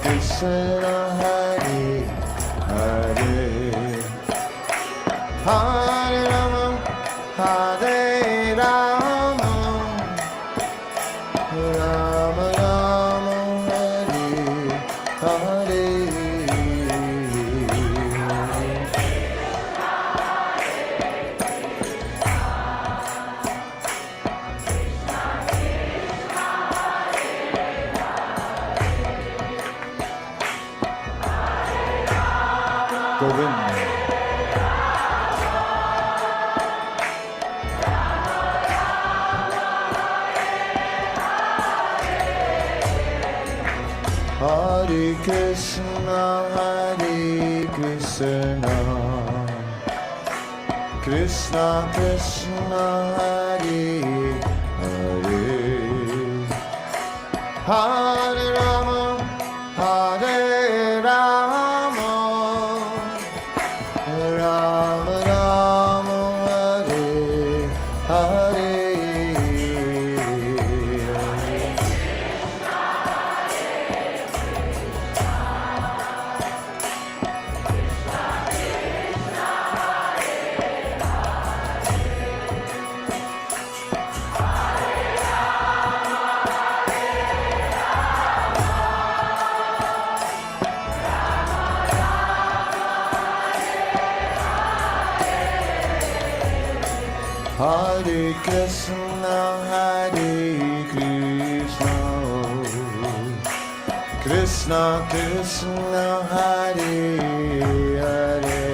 Krishna Hare Hare Hare Rama Hare Rama Rama Rama Hare Hare Govinda. Hare Krishna, Hare Krishna, Krishna Krishna, Hare Hare, Hare Rama, Hare Rama, Rama Rama, Hare Hare. Hare Krishna, Hare Krishna, Krishna Krishna, Hare Hare,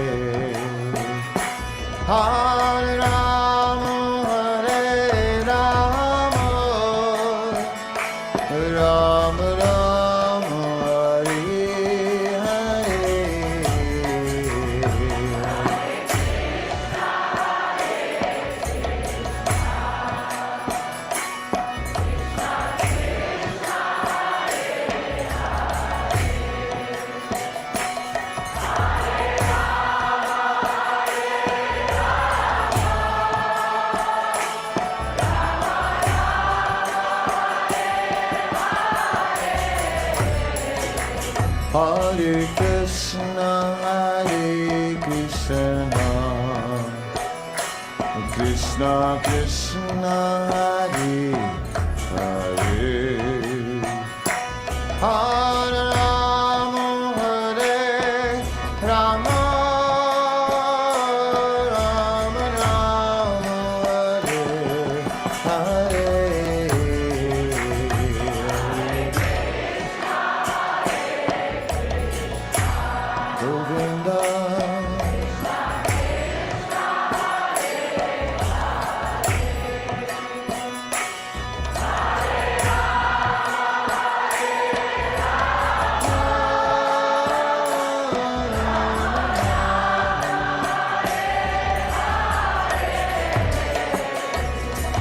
Hare Rama, Hare Rama, Rama Rama, Hare Hare. Hare Krishna, Hare Krishna, Krishna Krishna, Hare Hare, Hare Rama, Hare Rama, Rama Rama, Hare Hare. Govinda.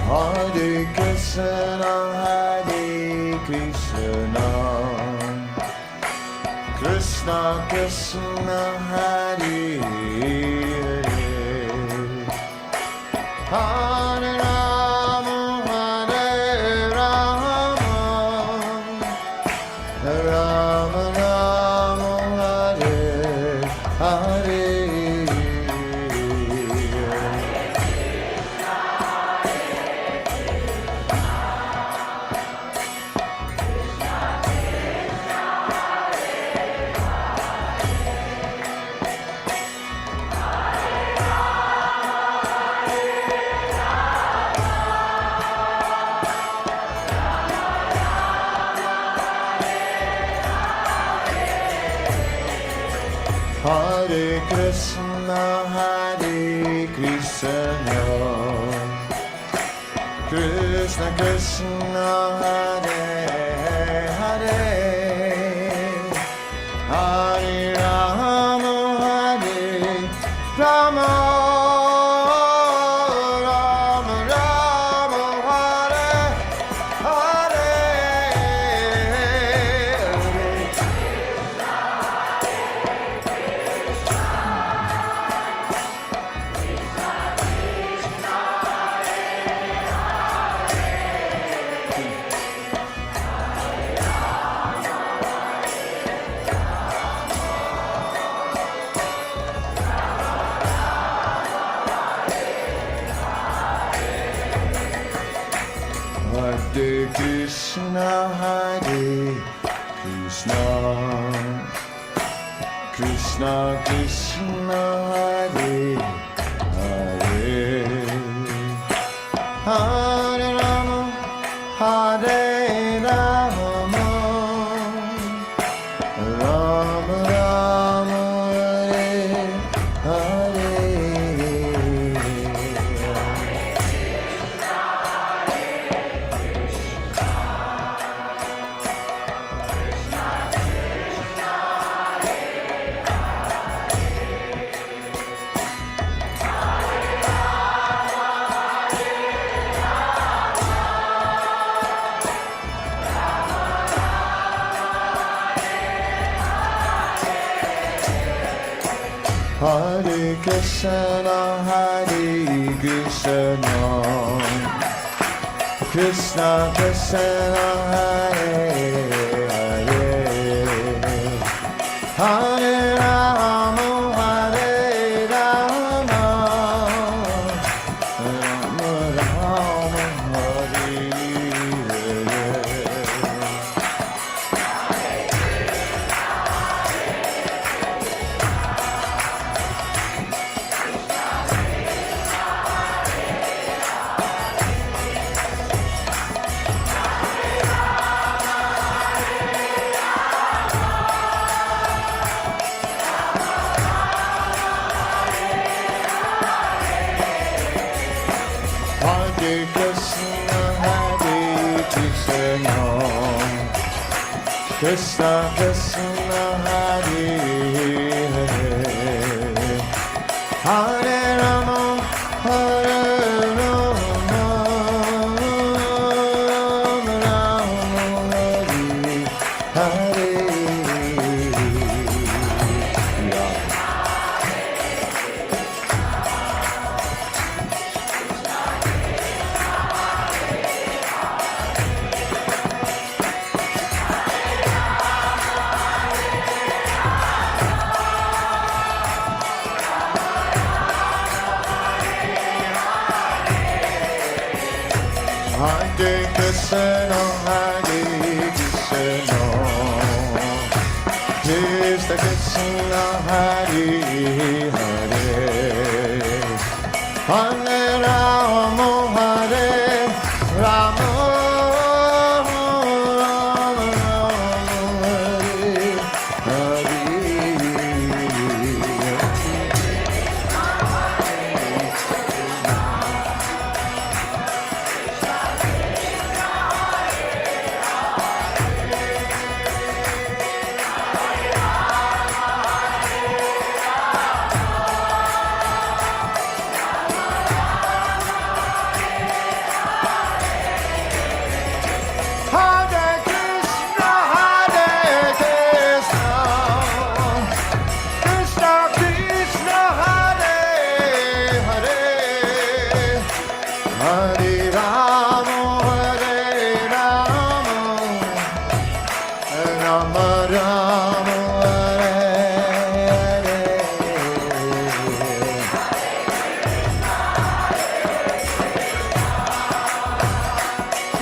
Hare Krishna, Hare Krishna, Krishna Krishna, Hare Hare, Hare Rama, Hare Rama, Rama Rama, Hare Hare. Hare Krishna, Hare Krishna Krishna Krishna Hare Hare Hare Rama Hare Rama Rama Rama Hare Hare Hare Krishna Hare Krishna Krishna Krishna Hare Hare Hare Rama Hare Rama Rama Rama Hare Hare Krishna Hare Krishna Krishna Krishna Hare Hare Hare Rama Hare Rama Rama Rama Hare Hare Krishna Hare Krishna Krishna Krishna Hare Hare Hare Rama Hare Rama Rama Hare Hare Krishna Hare Krishna Krishna Krishna Hare Hare Hare Rama Hare Rama Rama Hare Hare Krishna Hare Krishna Krishna Krishna Hare Hare Hare Rama Hare Rama Rama Rama Hare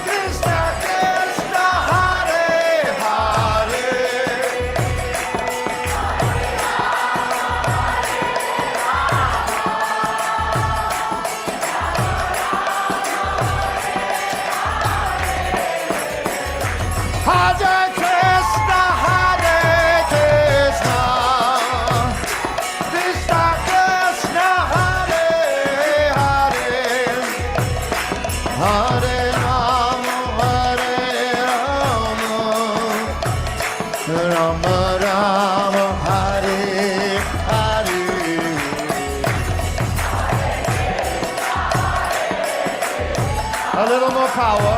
Krishna Krishna Hare Hare Hare A little more power.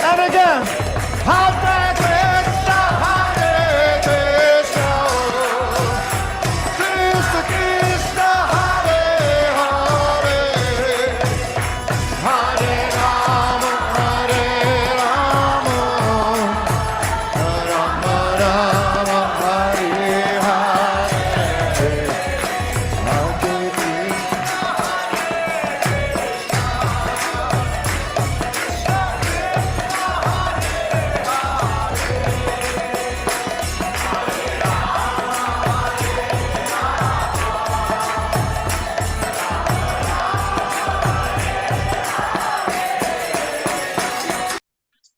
And again. Hare Krishna, Hare Krishna. Krishna Krishna, Hare Hare. Hare Rama, Hare Rama. Rama Rama, Hare Hare. Hare Krishna.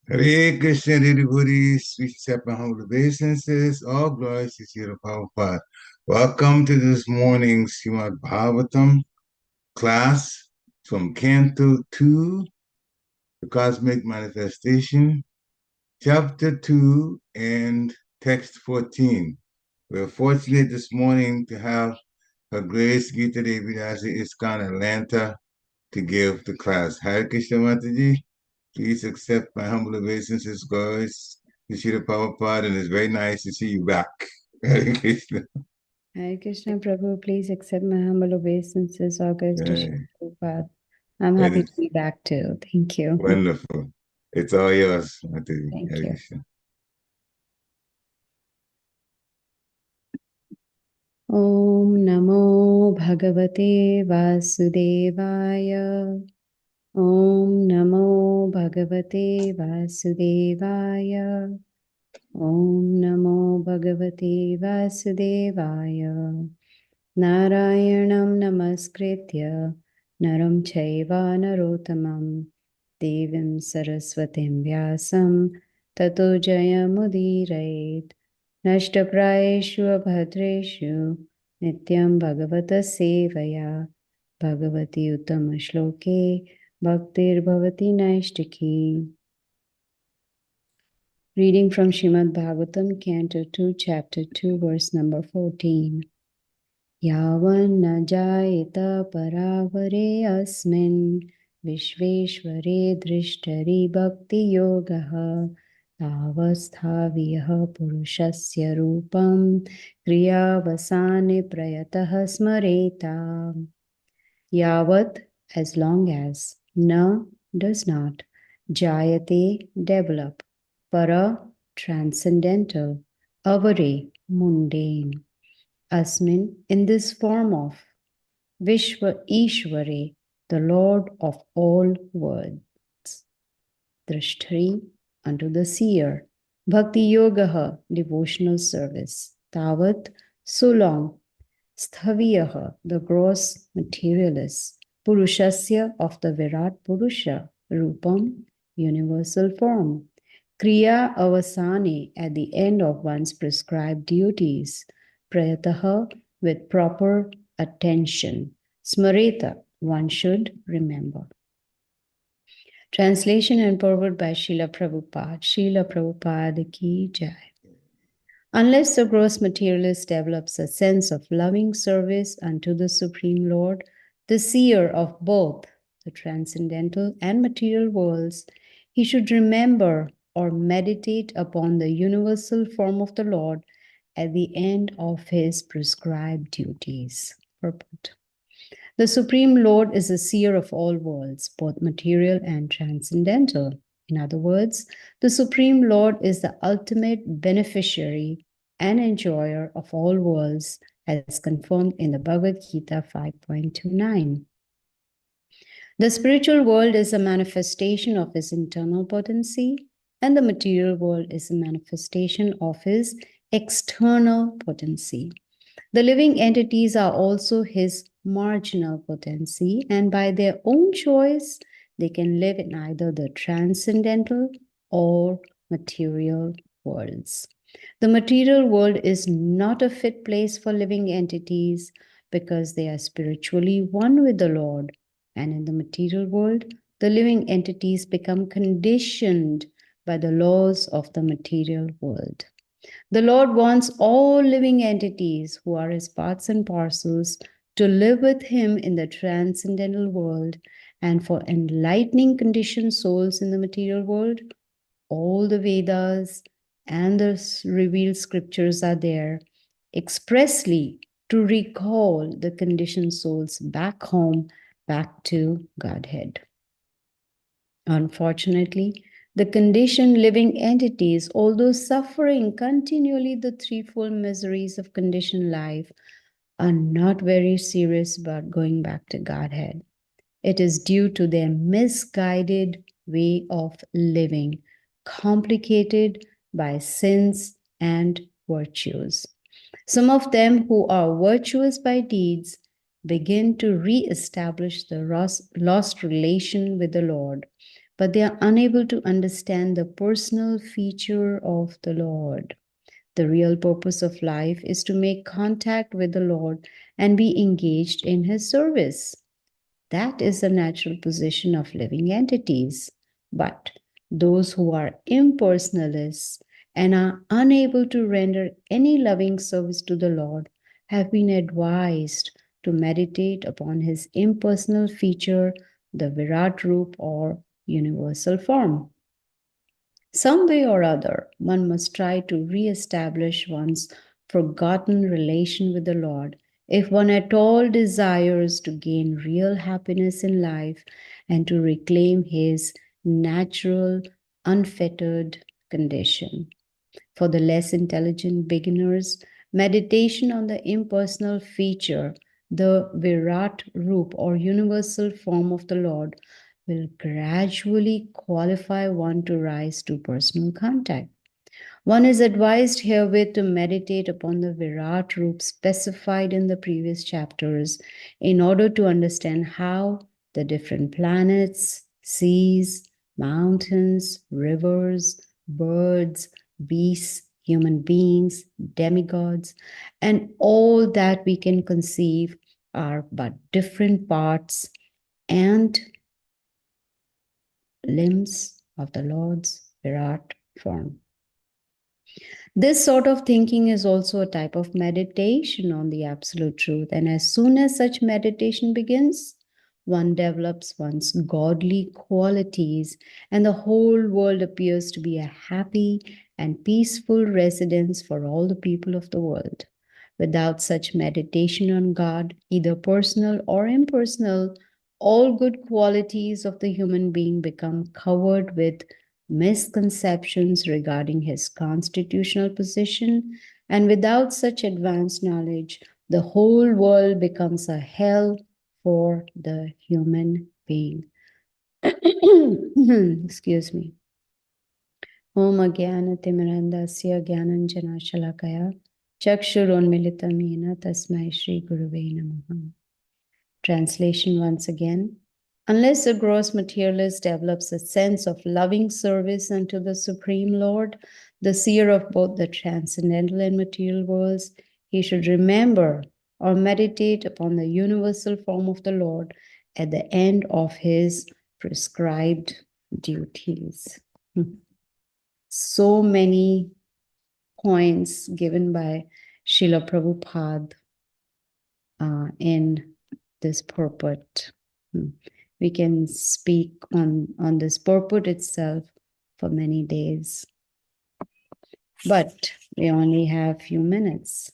Hare Krishna, devotees, we accept my humble obeisances. All glories to Srila Prabhupada. Welcome to this morning's Srimad Bhagavatam class from Canto 2, The Cosmic Manifestation, Chapter 2, and Text 14. We're fortunate this morning to have Her Grace Gita Devi Dasi ISKCON Atlanta to give the class. Hare Krishna Mataji. Please accept my humble obeisances, guys. You see the Prabhupada, and it's very nice to see you back. Hare Krishna. Hare Krishna Prabhu, please accept my humble obeisances, august to Srila Prabhupada. I'm It happy is to be back too. Thank you. wonderful. It's all yours, Mataji. Thank Hare you. Krishna. Om Namo Bhagavate Vasudevaya. Om Namo Bhagavate Vasudevaya. Om Namo Bhagavate Vasudevaya. Narayanam Namaskritya Naram Chaiva Narottamam Devim Saraswatim Vyasam Tato Jayamudirayet Nashtaprayeshu Abhadreshu Nityam Bhagavata Sevaya Bhagavati Uttama Shloke Bhaktir Bhavati Naishtaki. Reading from Srimad Bhagavatam, Canto 2, Chapter 2, verse number 14. Yavan jayata paravare asmin Vishveshware drishtari bhakti yogaha Tavasthaviyah purushasya rupam Kriyavasane prayatah smareta. Yavat, as long as, na, does not, jayate, develop, para, transcendental, avare, mundane, asmin, in this form of, Vishwa Ishware, the Lord of all worlds, Drishtari, unto the seer, Bhakti Yogaha, devotional service, Tavat, so long, Sthaviyaha, the gross materialist, Purushasya, of the Virat Purusha, Rupam, universal form, Kriya Avasane, at the end of one's prescribed duties, Prayataha, with proper attention, Smareta, one should remember. Translation and forward by Srila Prabhupada. Srila Prabhupada ki jai. Unless the gross materialist develops a sense of loving service unto the Supreme Lord, the seer of both the transcendental and material worlds, he should remember or meditate upon the universal form of the Lord at the end of his prescribed duties. Purport. The Supreme Lord is the seer of all worlds, both material and transcendental. In other words, the Supreme Lord is the ultimate beneficiary and enjoyer of all worlds, as confirmed in the Bhagavad Gita 5.29. The spiritual world is a manifestation of his internal potency, and the material world is a manifestation of his external potency. The living entities are also his marginal potency, and by their own choice, they can live in either the transcendental or material worlds. The material world is not a fit place for living entities because they are spiritually one with the Lord, and in the material world, the living entities become conditioned by the laws of the material world. The Lord wants all living entities who are his parts and parcels to live with him in the transcendental world, and for enlightening conditioned souls in the material world, all the Vedas and the revealed scriptures are there expressly to recall the conditioned souls back home, back to Godhead. Unfortunately, the conditioned living entities, although suffering continually the threefold miseries of conditioned life, are not very serious about going back to Godhead. It is due to their misguided way of living, complicated by sins and virtues. Some of them who are virtuous by deeds begin to re-establish the lost relation with the Lord, but they are unable to understand the personal feature of the Lord. The real purpose of life is to make contact with the Lord and be engaged in his service. That is the natural position of living entities. But those who are impersonalists and are unable to render any loving service to the Lord have been advised to meditate upon his impersonal feature, the Virat Roop or universal form. Some way or other, one must try to re-establish one's forgotten relation with the Lord if one at all desires to gain real happiness in life and to reclaim his natural, unfettered condition. For the less intelligent beginners, meditation on the impersonal feature, the Virat Roop or universal form of the Lord, will gradually qualify one to rise to personal contact. One is advised herewith to meditate upon the Virat Roop specified in the previous chapters in order to understand how the different planets, seas, mountains, rivers, birds, beasts, human beings, demigods, and all that we can conceive are but different parts and limbs of the Lord's Virat form. This sort of thinking is also a type of meditation on the absolute truth. And as soon as such meditation begins, one develops one's godly qualities, and the whole world appears to be a happy and peaceful residence for all the people of the world. Without such meditation on God, either personal or impersonal, all good qualities of the human being become covered with misconceptions regarding his constitutional position, and without such advanced knowledge, the whole world becomes a hell for the human being. Excuse me. Om Agyana Timirandasya Gyananjana Shalakaya Chakshurunmilitam Yena Tasmai Shri Guruve Namaha. Translation once again. Unless a gross materialist develops a sense of loving service unto the Supreme Lord, the seer of both the transcendental and material worlds, he should remember or meditate upon the universal form of the Lord at the end of his prescribed duties. So many points given by Srila Prabhupada in this purport. We can speak on this purport itself for many days, but we only have few minutes.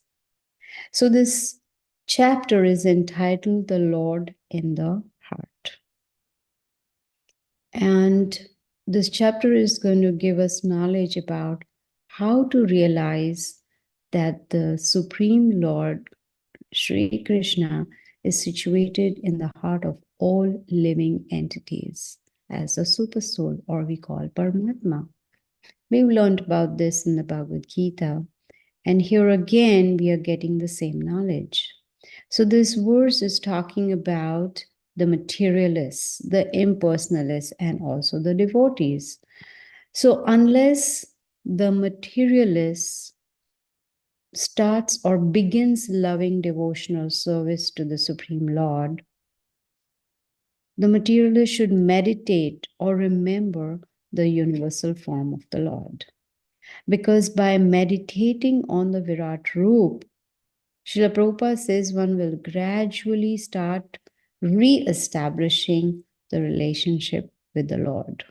So this chapter is entitled The Lord in the Heart. And this chapter is going to give us knowledge about how to realize that the Supreme Lord, Sri Krishna, is situated in the heart of all living entities as a super soul, or we call Paramatma. We've learned about this in the Bhagavad Gita, and here again we are getting the same knowledge. So this verse is talking about the materialists, the impersonalists, and also the devotees. So unless the materialist starts or begins loving devotional service to the Supreme Lord, the materialist should meditate or remember the universal form of the Lord. Because by meditating on the Virat Roop, Srila Prabhupada says one will gradually start re-establishing the relationship with the Lord.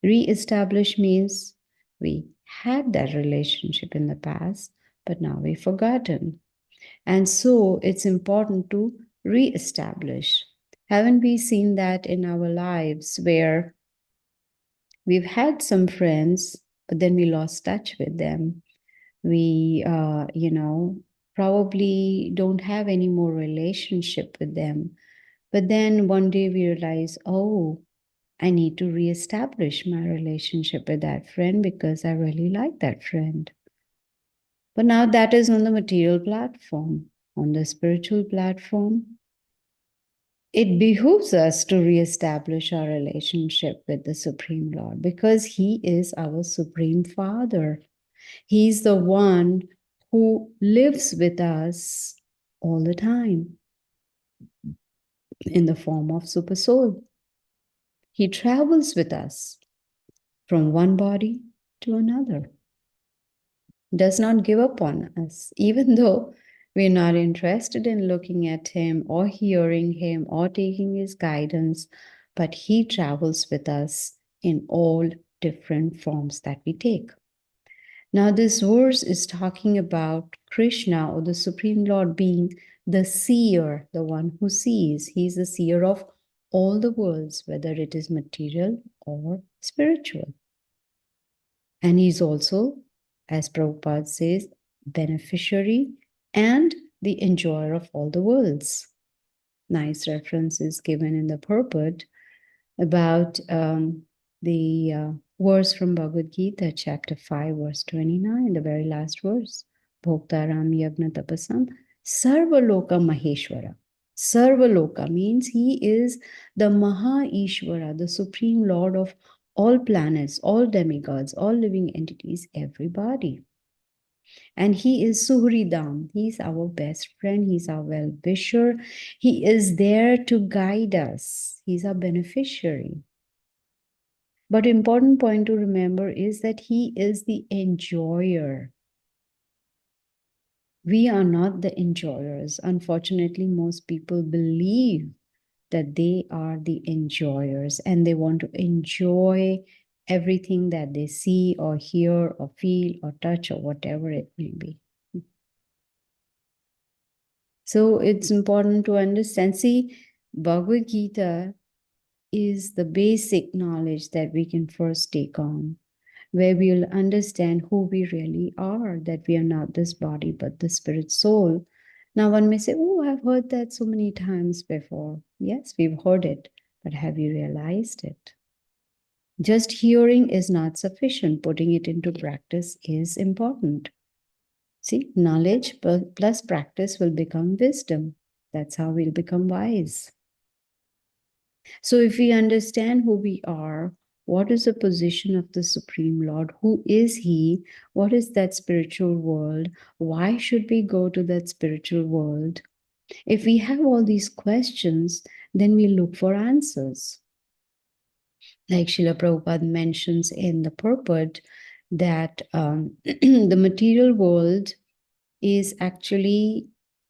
Re-establish means we had that relationship in the past, but now we've forgotten. And so it's important to re-establish. Haven't we seen that in our lives where we've had some friends, but then we lost touch with them? We, probably don't have any more relationship with them. But then one day we realize, oh, I need to reestablish my relationship with that friend because I really like that friend. But now that is on the material platform. On the spiritual platform, it behooves us to reestablish our relationship with the Supreme Lord because He is our Supreme Father. He's the one who lives with us all the time in the form of Super Soul. He travels with us from one body to another. Does not give up on us, even though we're not interested in looking at Him or hearing Him or taking His guidance, but He travels with us in all different forms that we take. Now, this verse is talking about Krishna or the Supreme Lord being the seer, the one who sees. He's the seer of all the worlds, whether it is material or spiritual. And he's also, as Prabhupada says, beneficiary and the enjoyer of all the worlds. Nice references given in the purport about the verse from Bhagavad Gita, chapter 5, verse 29, the very last verse. Bhoktaram yagna tapasam sarvaloka maheshwara. Sarvaloka means he is the Maha Ishvara, the Supreme Lord of all planets, all demigods, all living entities, everybody. And he is Suhridam. He's our best friend. He's our well-wisher. He is there to guide us. He's our beneficiary. But important point to remember is that he is the enjoyer. We are not the enjoyers. Unfortunately, most people believe that they are the enjoyers and they want to enjoy everything that they see or hear or feel or touch or whatever it may be. So it's important to understand. See, Bhagavad Gita is the basic knowledge that we can first take on, where we'll understand who we really are, that we are not this body, but the spirit soul. Now one may say, oh, I've heard that so many times before. Yes, we've heard it, but have you realized it? Just hearing is not sufficient. Putting it into practice is important. See, knowledge plus practice will become wisdom. That's how we'll become wise. So if we understand who we are, what is the position of the Supreme Lord? Who is He? What is that spiritual world? Why should we go to that spiritual world? If we have all these questions, then we look for answers. Like Srila Prabhupada mentions in the purport that the material world is actually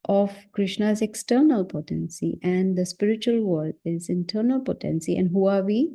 of Krishna's external potency and the spiritual world is internal potency. And who are we?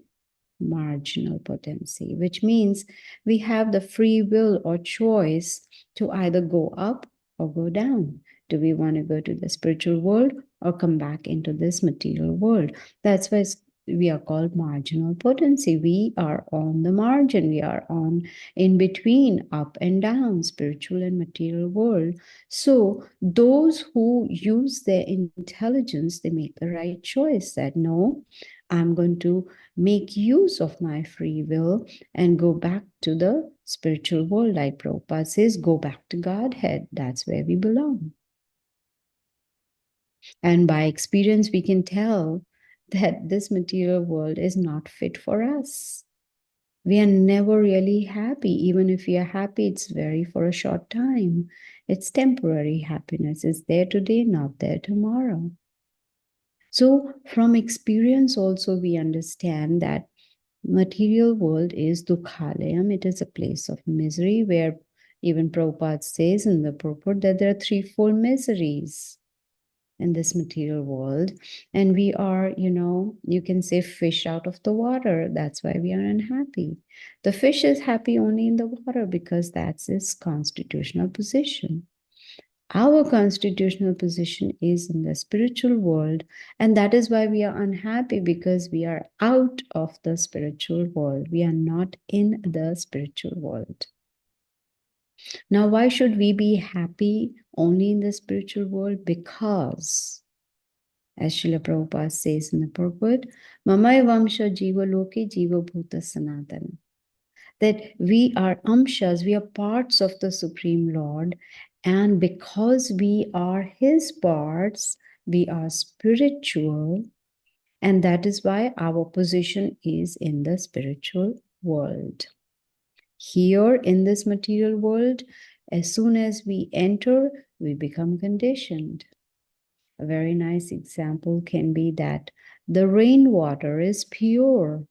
Marginal potency, which means we have the free will or choice to either go up or go down. Do we want to go to the spiritual world or come back into this material world? That's why we are called marginal potency. We are on the margin. We are on in between, up and down, spiritual and material world. So those who use their intelligence, they make the right choice that no, I'm going to make use of my free will and go back to the spiritual world. Like Prabhupada says, go back to Godhead. That's where we belong. And by experience, we can tell that this material world is not fit for us. We are never really happy. Even if we are happy, it's very for a short time. It's temporary happiness. It's there today, not there tomorrow. So from experience also we understand that material world is dukhalayam. It is a place of misery where even Prabhupada says in the purport that there are threefold miseries in this material world. And we are, you can say fish out of the water. That's why we are unhappy. The fish is happy only in the water because that's its constitutional position. Our constitutional position is in the spiritual world, and that is why we are unhappy, because we are out of the spiritual world. We are not in the spiritual world. Now, why should we be happy only in the spiritual world? Because, as Srila Prabhupada says in the purport, Mamai Vamsha Jiva Loke Jiva Bhuta Sanatana. That we are amshas, we are parts of the Supreme Lord, and because we are His parts, we are spiritual, and that is why our position is in the spiritual world. Here in this material world, as soon as we enter, we become conditioned. A very nice example can be that the rainwater is pure.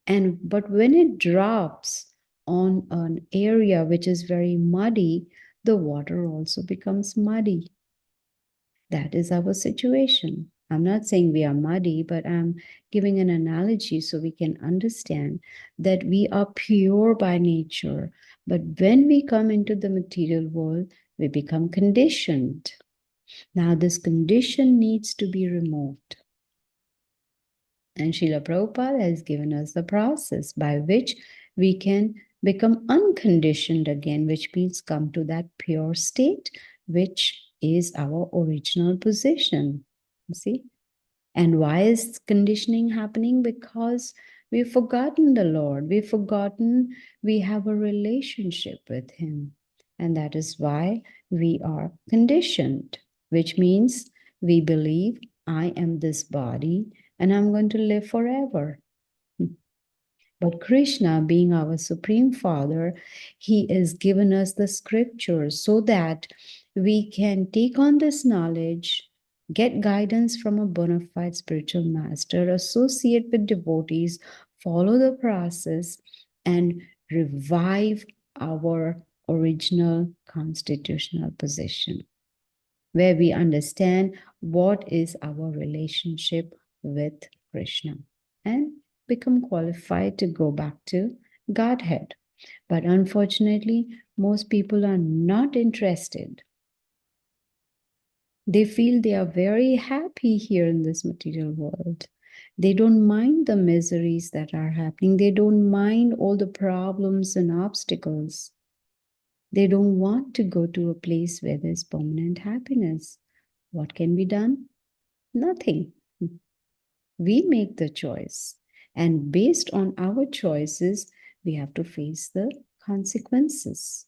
But when it drops on an area which is very muddy, the water also becomes muddy. That is our situation. I'm not saying we are muddy, but I'm giving an analogy so we can understand that we are pure by nature. But when we come into the material world, we become conditioned. Now, this condition needs to be removed. And Srila Prabhupada has given us the process by which we can become unconditioned again, which means come to that pure state, which is our original position. You see? And why is conditioning happening? Because we've forgotten the Lord. We've forgotten we have a relationship with Him. And that is why we are conditioned, which means we believe I am this body and I'm going to live forever. But Krishna, being our Supreme Father, He has given us the scriptures so that we can take on this knowledge, get guidance from a bona fide spiritual master, associate with devotees, follow the process, and revive our original constitutional position, where we understand what is our relationship with Krishna and become qualified to go back to Godhead. But unfortunately, most people are not interested. They feel they are very happy here in this material world. They don't mind the miseries that are happening. They don't mind all the problems and obstacles. They don't want to go to a place where there's permanent happiness. What can be done? Nothing. We make the choice. And based on our choices, we have to face the consequences.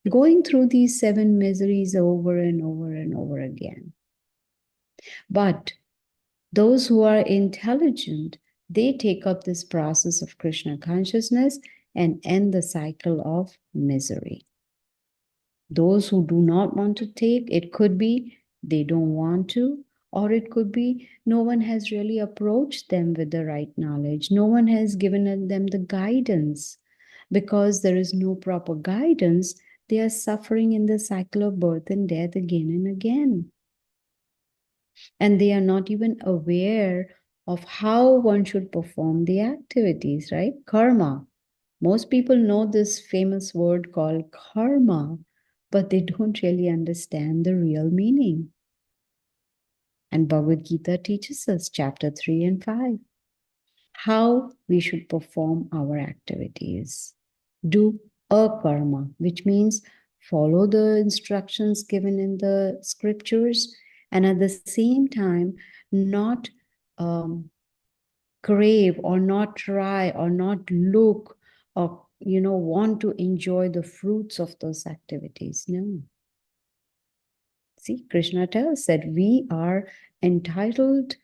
Going through these 7 miseries over and over and over again. But those who are intelligent, they take up this process of Krishna consciousness and end the cycle of misery. Those who do not want to take, it could be they don't want to, or it could be no one has really approached them with the right knowledge. No one has given them the guidance. Because there is no proper guidance, they are suffering in the cycle of birth and death again and again. And they are not even aware of how one should perform the activities, right? Karma. Most people know this famous word called karma, but they don't really understand the real meaning. And Bhagavad Gita teaches us, chapter 3 and 5, how we should perform our activities. Do a karma, which means follow the instructions given in the scriptures, and at the same time, not crave or not try or not look or want to enjoy the fruits of those activities. No. See, Krishna tells that we are entitled,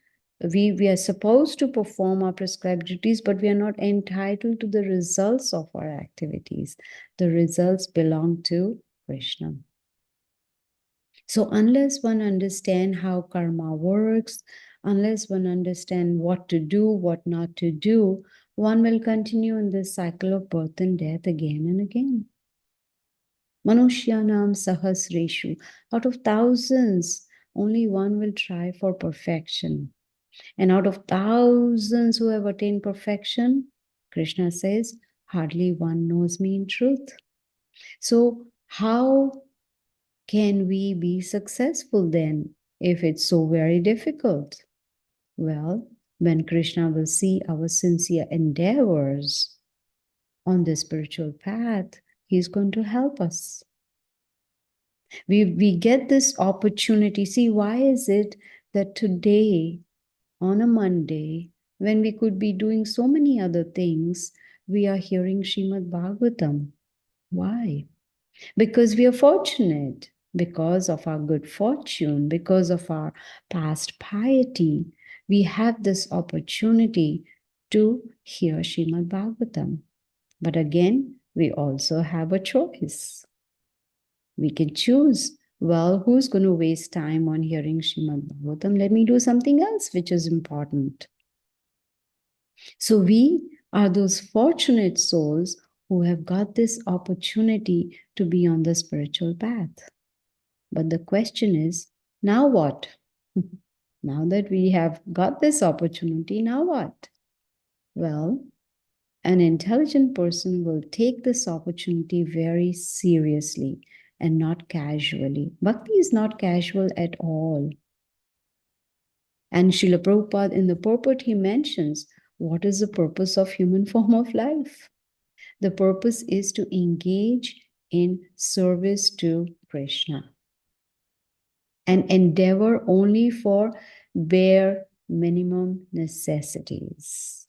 we are supposed to perform our prescribed duties, but we are not entitled to the results of our activities. The results belong to Krishna. So unless one understands how karma works, unless one understands what to do, what not to do, one will continue in this cycle of birth and death again and again. Manushyanam sahasreshu. Out of thousands, only one will try for perfection. And out of thousands who have attained perfection, Krishna says, hardly one knows me in truth. So, how can we be successful then if it's so very difficult? Well, when Krishna will see our sincere endeavors on the spiritual path, he's going to help us. We get this opportunity. See, why is it that today, on a Monday, when we could be doing so many other things, we are hearing Srimad Bhagavatam? Why? Because we are fortunate, because of our good fortune, because of our past piety, we have this opportunity to hear Srimad Bhagavatam. But again, we also have a choice. We can choose, well, who's going to waste time on hearing Srimad Bhagavatam? Let me do something else which is important. So we are those fortunate souls who have got this opportunity to be on the spiritual path. But the question is, now what? Now that we have got this opportunity, now what? Well, an intelligent person will take this opportunity very seriously and not casually. Bhakti is not casual at all. And Srila Prabhupada, in the purport, he mentions, what is the purpose of human form of life? The purpose is to engage in service to Krishna and endeavor only for bare minimum necessities.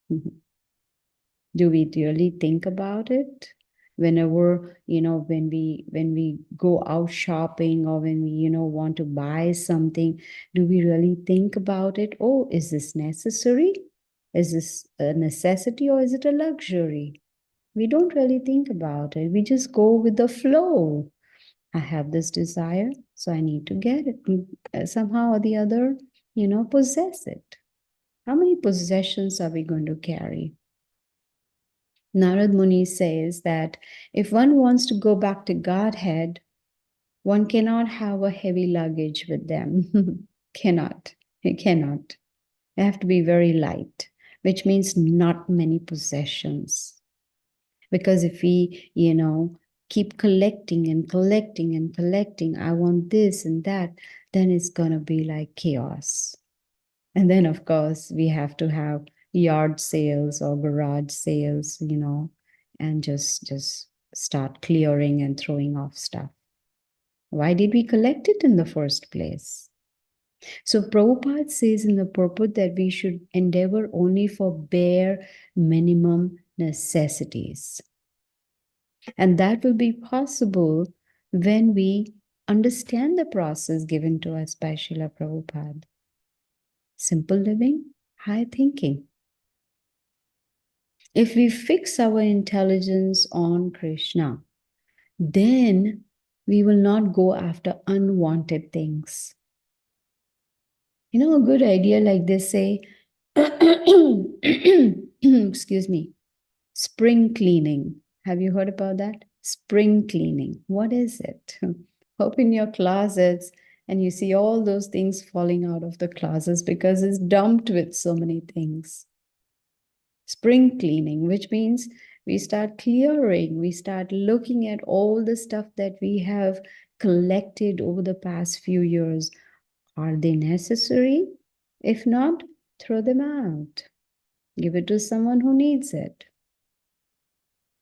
Do we really think about it? Whenever, when we go out shopping, or when we, want to buy something, do we really think about it? Oh, is this necessary? Is this a necessity, or is it a luxury? We don't really think about it. We just go with the flow. I have this desire, so I need to get it. Somehow or the other, possess it. How many possessions are we going to carry? Narad Muni says that if one wants to go back to Godhead, one cannot have a heavy luggage with them. Cannot. You cannot. You have to be very light, which means not many possessions. Because if we, keep collecting and collecting and collecting, I want this and that, then it's going to be like chaos. And then, of course, we have to have yard sales or garage sales, and just start clearing and throwing off stuff. Why did we collect it in the first place? So Prabhupada says in the purport that we should endeavor only for bare minimum necessities. And that will be possible when we understand the process given to us by Srila Prabhupada. Simple living, high thinking. If we fix our intelligence on Krishna, then we will not go after unwanted things. A good idea like this, say, excuse me, spring cleaning. Have you heard about that? Spring cleaning. What is it? Open your closets and you see all those things falling out of the closets because it's dumped with so many things. Spring cleaning, which means we start clearing, we start looking at all the stuff that we have collected over the past few years. Are they necessary? If not, throw them out. Give it to someone who needs it.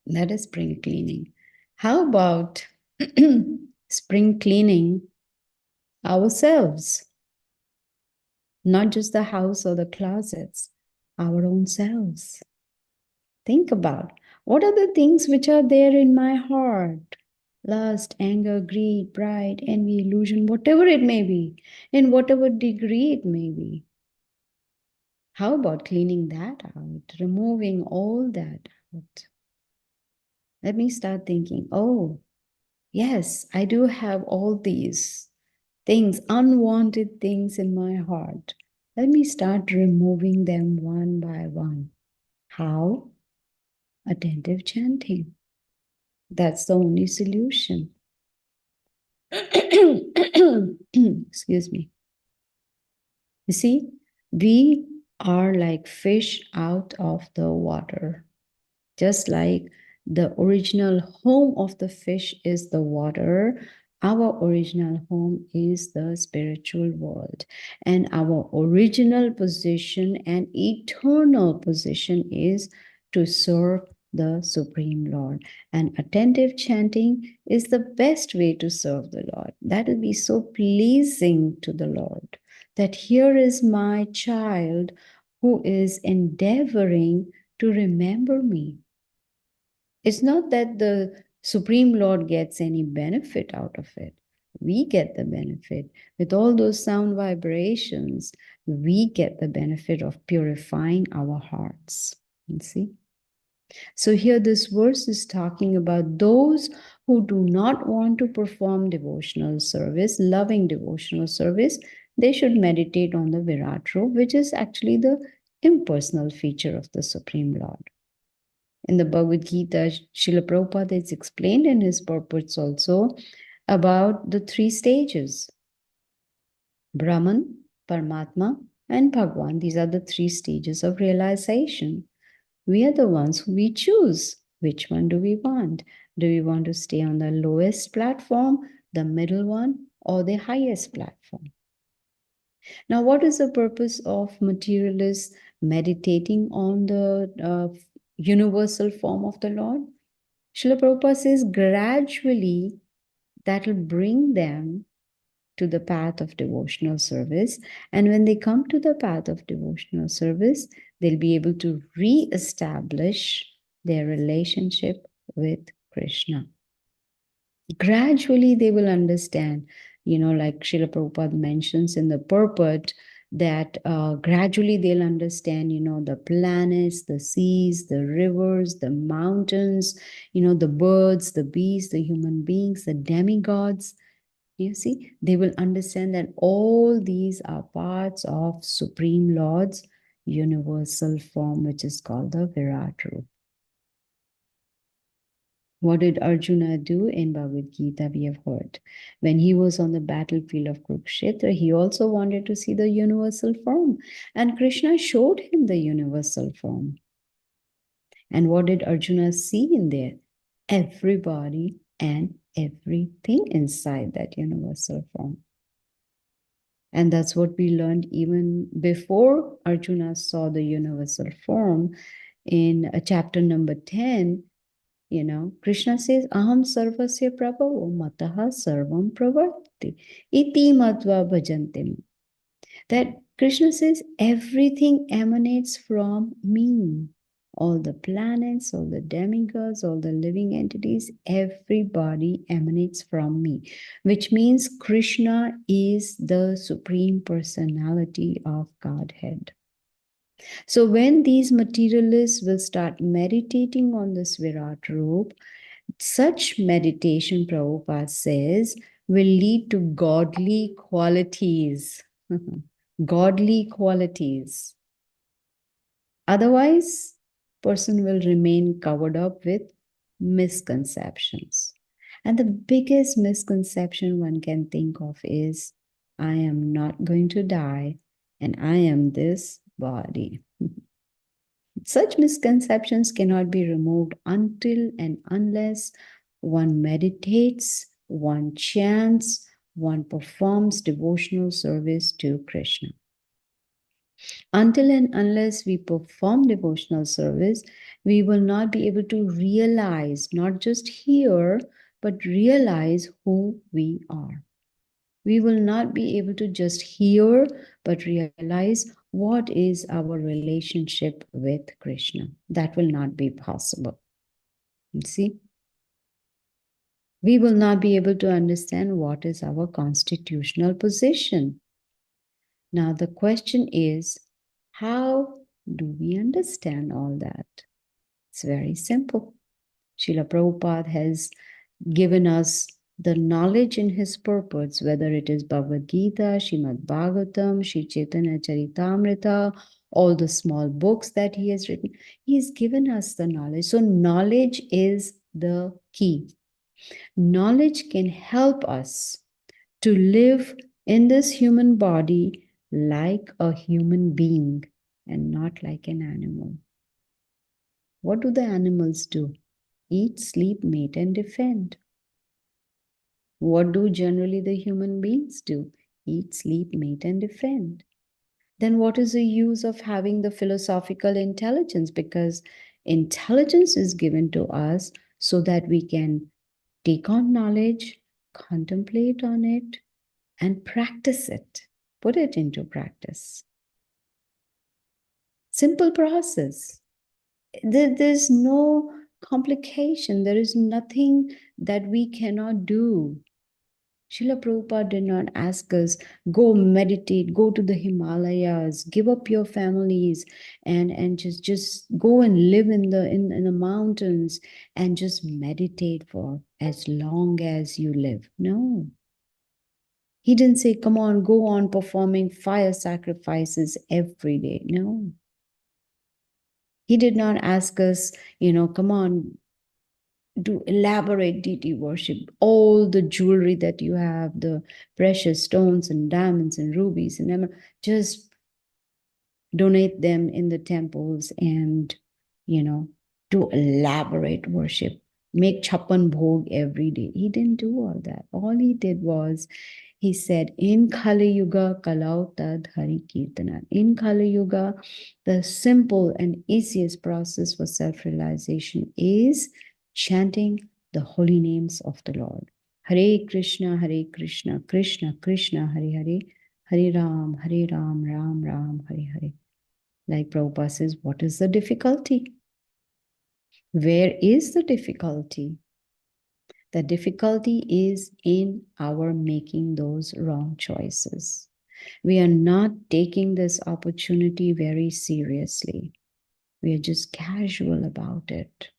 That is spring cleaning. How about spring cleaning ourselves? Not just the house or the closets, our own selves. Think about, what are the things which are there in my heart? Lust, anger, greed, pride, envy, illusion, whatever it may be, in whatever degree it may be. How about cleaning that out, removing all that out? Let me start thinking, oh, Yes, I do have all these things, unwanted things in my heart. Let me start removing them one by one. How? Attentive chanting. That's the only solution. Excuse me. You see, we are like fish out of the water. Just like the original home of the fish is the water, our original home is the spiritual world. And our original position and eternal position is to serve the Supreme Lord. And attentive chanting is the best way to serve the Lord. That will be so pleasing to the Lord that here is my child who is endeavoring to remember me. It's not that the Supreme Lord gets any benefit out of it. We get the benefit. With all those sound vibrations, we get the benefit of purifying our hearts. You see? So here this verse is talking about those who do not want to perform devotional service, loving devotional service. They should meditate on the Virat Rupa, which is actually the impersonal feature of the Supreme Lord. In the Bhagavad Gita, Srila Prabhupada has explained in his purports also about the three stages: Brahman, Paramatma, and Bhagwan. These are the three stages of realization. We are the ones who we choose. Which one do we want? Do we want to stay on the lowest platform, the middle one, or the highest platform? Now, what is the purpose of materialists meditating on the universal form of the Lord? Srila Prabhupada says gradually that will bring them to the path of devotional service. And when they come to the path of devotional service, they'll be able to re-establish their relationship with Krishna. Gradually, they will understand, like Srila Prabhupada mentions in the purport, that gradually they'll understand, the planets, the seas, the rivers, the mountains, the birds, the beasts, the human beings, the demigods. You see, they will understand that all these are parts of Supreme Lord's universal form, which is called the Virat Rupa. What did Arjuna do in Bhagavad Gita? We have heard. When he was on the battlefield of Kurukshetra, he also wanted to see the universal form. And Krishna showed him the universal form. And what did Arjuna see in there? Everybody and everything inside that universal form. And that's what we learned even before Arjuna saw the universal form in chapter number 10. Krishna says, Aham sarvasya prabhavo mataha sarvam pravarti iti matva bhajantim. That Krishna says, everything emanates from me. All the planets, all the demigods, all the living entities, everybody emanates from me, which means Krishna is the Supreme Personality of Godhead. So when these materialists will start meditating on this Virat Rupa, such meditation, Prabhupada says, will lead to godly qualities. Godly qualities. Otherwise, person will remain covered up with misconceptions. And the biggest misconception one can think of is, I am not going to die and I am this body. Such misconceptions cannot be removed until and unless one meditates, one chants, one performs devotional service to Krishna. Until and unless we perform devotional service, we will not be able to realize, not just hear, but realize who we are. We will not be able to just hear, but realize what is our relationship with Krishna. That will not be possible. You see? We will not be able to understand what is our constitutional position. Now, the question is, how do we understand all that? It's very simple. Srila Prabhupada has given us the knowledge in his purports, whether it is Bhagavad Gita, Srimad Bhagavatam, Sri Chaitanya Charitamrita, all the small books that he has written, he has given us the knowledge. So knowledge is the key. Knowledge can help us to live in this human body like a human being and not like an animal. What do the animals do? Eat, sleep, mate, and defend. What do generally the human beings do? Eat, sleep, mate, and defend. Then what is the use of having the philosophical intelligence? Because intelligence is given to us so that we can take on knowledge, contemplate on it, and practice it, put it into practice. Simple process. There's no complication. There is nothing that we cannot do. Srila Prabhupada did not ask us, go meditate, go to the Himalayas, give up your families, and just go and live in the mountains and just meditate for as long as you live. No. He didn't say, come on, go on performing fire sacrifices every day. No. He did not ask us, come on, do elaborate deity worship, all the jewelry that you have, the precious stones and diamonds and rubies and emeralds, just donate them in the temples and, do elaborate worship. Make chapan bhog every day. He didn't do all that. All he did was, he said, in Kali Yuga kalau tad hari kirtana. In Kali Yuga, the simple and easiest process for self-realization is chanting the holy names of the Lord. Hare Krishna, Krishna Krishna, Hare Hare, Hare Ram, Ram Ram, Hare Hare. Like Prabhupada says, what is the difficulty? Where is the difficulty? The difficulty is in our making those wrong choices. We are not taking this opportunity very seriously. We are just casual about it.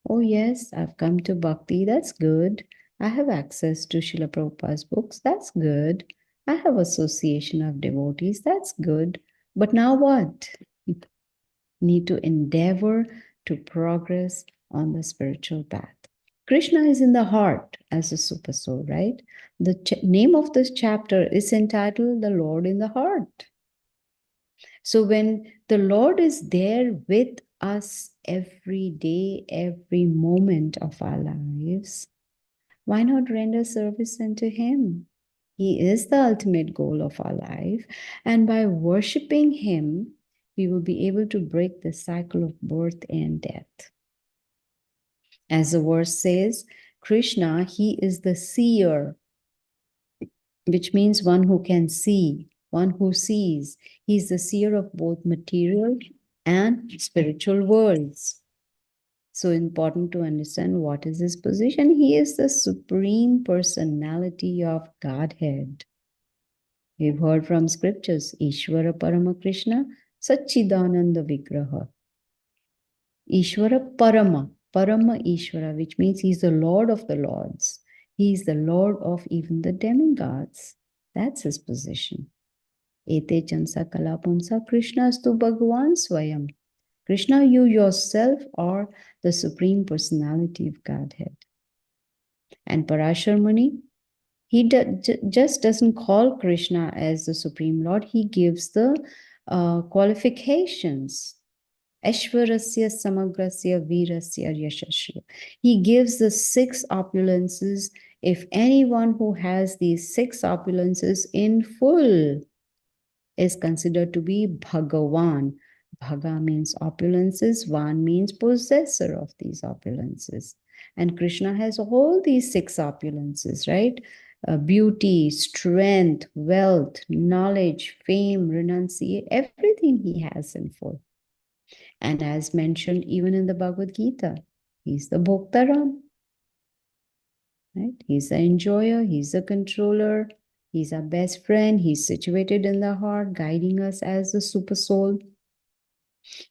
Oh yes, I've come to Bhakti, that's good. I have access to Srila Prabhupada's books, that's good. I have association of devotees, that's good. But now what? Need to endeavor to progress on the spiritual path. Krishna is in the heart as a super soul, right? The name of this chapter is entitled The Lord in the Heart. So when the Lord is there with us every day, every moment of our lives, why not render service unto Him? He is the ultimate goal of our life. And by worshiping Him, we will be able to break the cycle of birth and death. As the verse says, Krishna, He is the seer, which means one who can see, one who sees. He's the seer of both material and spiritual worlds. So important to understand what is his position. He is the supreme personality of Godhead. We've heard from scriptures, Ishvara Parama Krishna, Satchidananda Vigraha. Ishvara Parama, Parama Ishvara, which means he's the Lord of the Lords. He's the Lord of even the demigods. That's his position. Ete chansa kalapumsa Krishnastu Bhagavan Swayam. Krishna, you yourself are the Supreme Personality of Godhead. And Parashar Muni, he just doesn't call Krishna as the Supreme Lord. He gives the qualifications. Ashvarasya Samagrasya Virasya Yashashya. He gives the 6 opulences. If anyone who has these 6 opulences in full is considered to be Bhagavan. Bhaga means opulences, Van means possessor of these opulences. And Krishna has all these 6 opulences, right? Beauty, strength, wealth, knowledge, fame, renunciation, everything he has in full. And as mentioned even in the Bhagavad Gita, he's the Bhoktaram. Right? He's the enjoyer, he's the controller, he's our best friend, he's situated in the heart, guiding us as the super soul.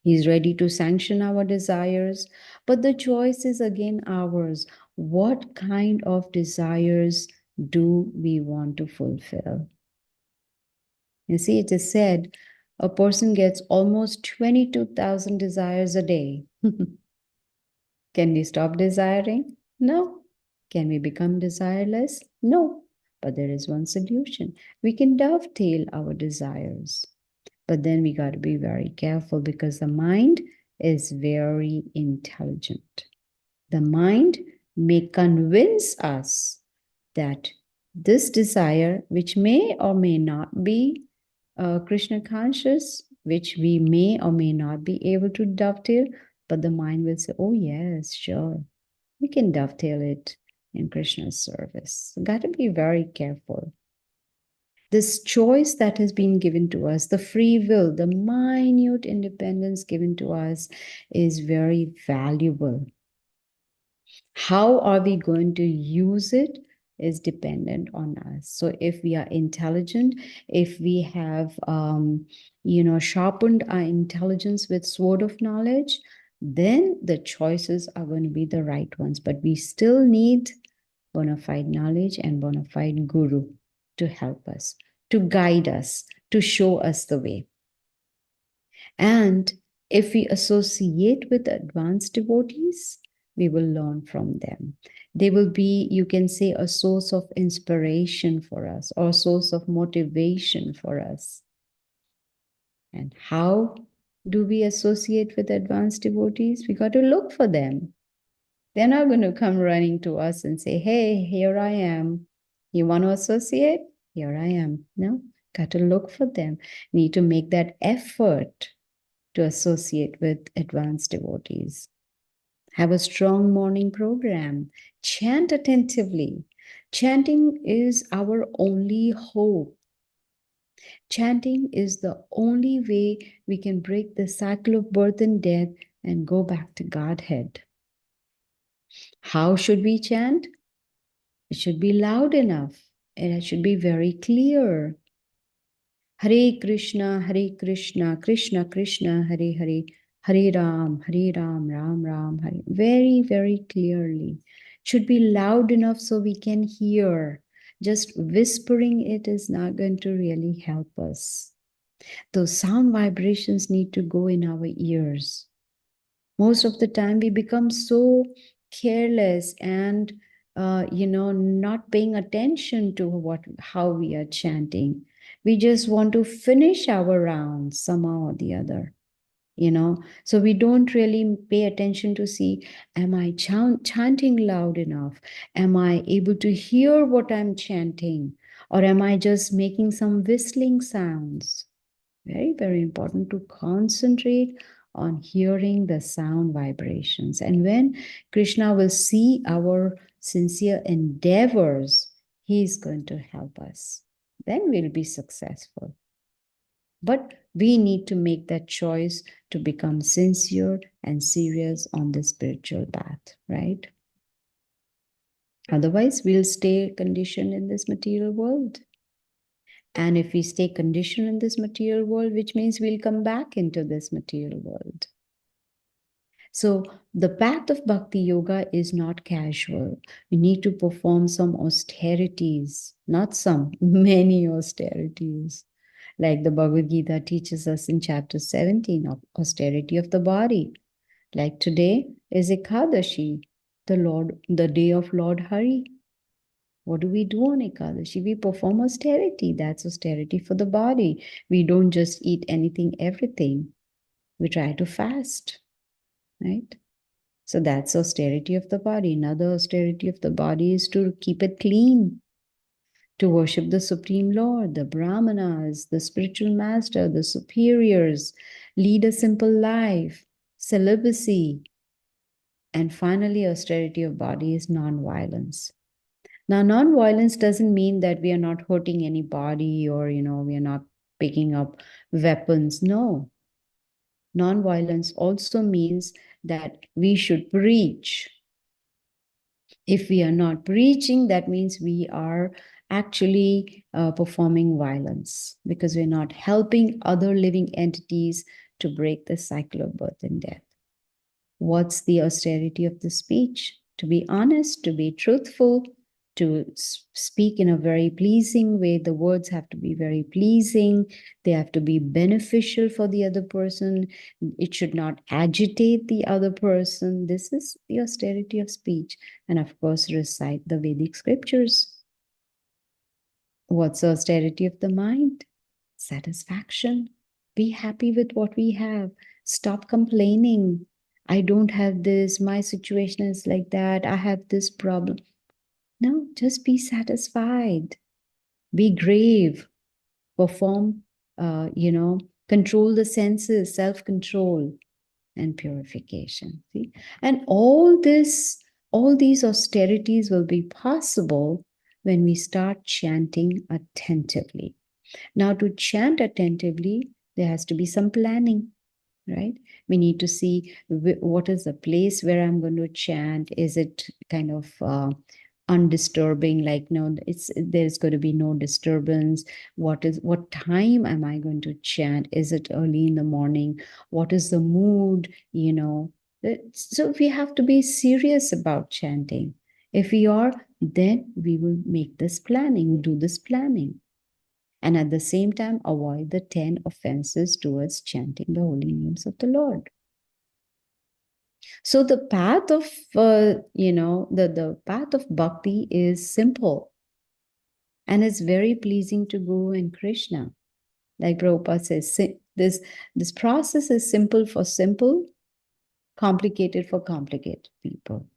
He's ready to sanction our desires, but the choice is again ours. what kind of desires do we want to fulfill? You see, it is said a person gets almost 22,000 desires a day. Can we stop desiring? No. Can we become desireless? No. But there is one solution. We can dovetail our desires. But then we got to be very careful because the mind is very intelligent. The mind may convince us that this desire, which may or may not be Krishna conscious, which we may or may not be able to dovetail, but the mind will say, oh, yes, sure, we can dovetail it in Krishna's service. Got to be very careful. This choice that has been given to us, the free will, the minute independence given to us is very valuable. How are we going to use it is dependent on us. So if we are intelligent, if we have, sharpened our intelligence with sword of knowledge, then the choices are going to be the right ones. But we still need bona fide knowledge and bona fide guru to help us, to guide us, to show us the way. And if we associate with advanced devotees, we will learn from them. They will be, you can say, a source of inspiration for us or a source of motivation for us. And how do we associate with advanced devotees? We got to look for them. They're not going to come running to us and say, hey, here I am. You want to associate? Here I am. No, got to look for them. Need to make that effort to associate with advanced devotees. Have a strong morning program. Chant attentively. Chanting is our only hope. Chanting is the only way we can break the cycle of birth and death and go back to Godhead. How should we chant? It should be loud enough and it should be very clear. Hare Krishna, Krishna Krishna, Hare Hare, Hare Ram, Ram Ram, Hare. Very, very clearly. Should be loud enough so we can hear. Just whispering it is not going to really help us. Those sound vibrations need to go in our ears. Most of the time we become so careless and not paying attention to how we are chanting. We just want to finish our rounds somehow or the other, so we don't really pay attention to see, am I chanting loud enough? Am I able to hear what I'm chanting? Or am I just making some whistling sounds? Very, very important to concentrate on hearing the sound vibrations. And when Krishna will see our sincere endeavors, he is going to help us. Then we'll be successful. But we need to make that choice to become sincere and serious on the spiritual path, right? Otherwise, we'll stay conditioned in this material world. And if we stay conditioned in this material world, which means we'll come back into this material world. So the path of Bhakti Yoga is not casual. We need to perform some austerities, not some, many austerities. Like the Bhagavad Gita teaches us in chapter 17 of austerity of the body. Like today is Ekadashi, the day of Lord Hari. What do we do on Ekadashi? We perform austerity. That's austerity for the body. We don't just eat anything, everything. We try to fast, right? So that's austerity of the body. Another austerity of the body is to keep it clean, to worship the Supreme Lord, the Brahmanas, the spiritual master, the superiors, lead a simple life, celibacy. And finally, austerity of body is non-violence. Now, non-violence doesn't mean that we are not hurting anybody or, we are not picking up weapons. No. Non-violence also means that we should preach. If we are not preaching, that means we are actually performing violence because we're not helping other living entities to break the cycle of birth and death. What's the austerity of the speech? to be honest, to be truthful, to speak in a very pleasing way. The words have to be very pleasing. They have to be beneficial for the other person. It should not agitate the other person. This is the austerity of speech. And of course, recite the Vedic scriptures. What's the austerity of the mind? Satisfaction. Be happy with what we have. Stop complaining. I don't have this. My situation is like that. I have this problem. No, just be satisfied. Be grave. Perform, control the senses, self-control and purification. See? And all these austerities will be possible when we start chanting attentively. Now, to chant attentively, there has to be some planning, right? We need to see what is the place where I'm going to chant. Is it kind of undisturbing, like no, there's going to be no disturbance? What time am I going to chant? Is it early in the morning? What is the mood? So we have to be serious about chanting. If we are, then we will make this planning, do this planning. And at the same time, avoid the 10 offenses towards chanting the holy names of the Lord. So the path of, the path of bhakti is simple. And it's very pleasing to Guru and Krishna. Like Prabhupada says, this process is simple for simple, complicated for complicated people.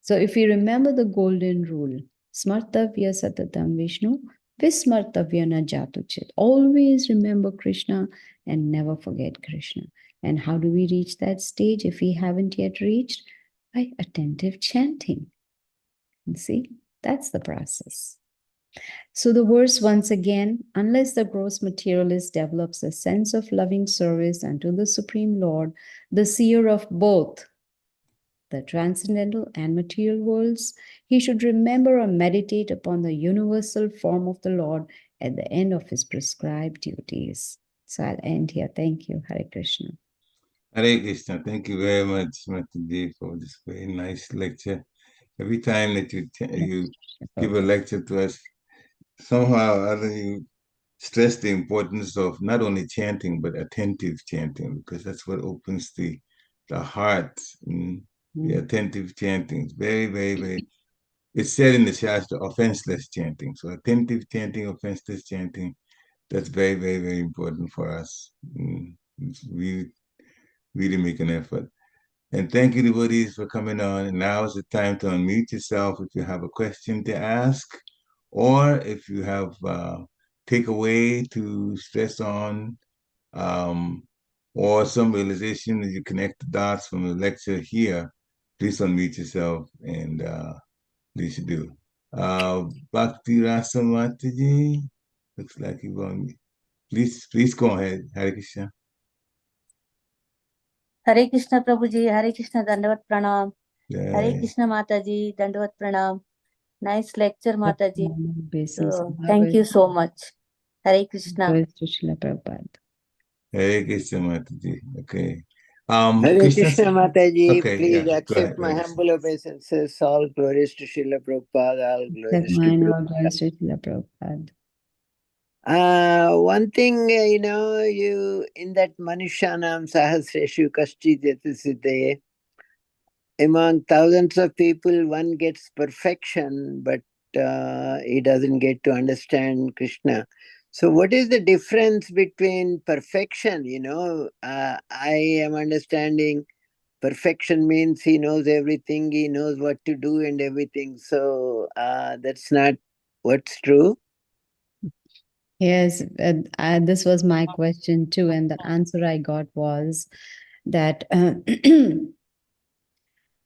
So if you remember the golden rule, Smartavya Satatam Vishnu, Vismartavya na Jatuchit. Always remember Krishna and never forget Krishna. And how do we reach that stage if we haven't yet reached? By attentive chanting. And see, that's the process. So the verse once again, unless the gross materialist develops a sense of loving service unto the Supreme Lord, the seer of both the transcendental and material worlds, he should remember or meditate upon the universal form of the Lord at the end of his prescribed duties. So I'll end here. Thank you. Hare Krishna. Hare Krishna. Thank you very much, Mataji, for this very nice lecture. Every time that you give a lecture to us, somehow or other you stress the importance of not only chanting, but attentive chanting, because that's what opens the heart. The attentive chanting is very, very, very, it's said in the Shastra, offenseless chanting. So attentive chanting, offenseless chanting, that's very, very, very important for us. It's really, really make an effort. And thank you, devotees, for coming on. And now is the time to unmute yourself if you have a question to ask, or if you have takeaway to stress on, or some realization that you connect the dots from the lecture here, please unmute yourself and please do. Bhakti Rasamataji, looks like you're on. Please go ahead, Hare Krishna. हरे कृष्ण प्रभु जी, हरे कृष्ण, दंडवत प्रणाम. हरे कृष्ण माता जी, दंडवत प्रणाम. Nice lecture, माता जी. So, thank you so much. Hare Krishna. Hare Krishna Mataji. Okay. Hare Krishna Mataji, okay, please yeah, accept my humble obeisances. All glories to Srila Prabhupada. All glories to Prabhupada. One thing, you in that Manushanam Sahasreshu Kashchi Jatisite, among thousands of people, one gets perfection, but he doesn't get to understand Krishna. So what is the difference between perfection? I am understanding perfection means he knows everything, he knows what to do and everything. So that's not what's true. Yes, this was my question too, and the answer I got was that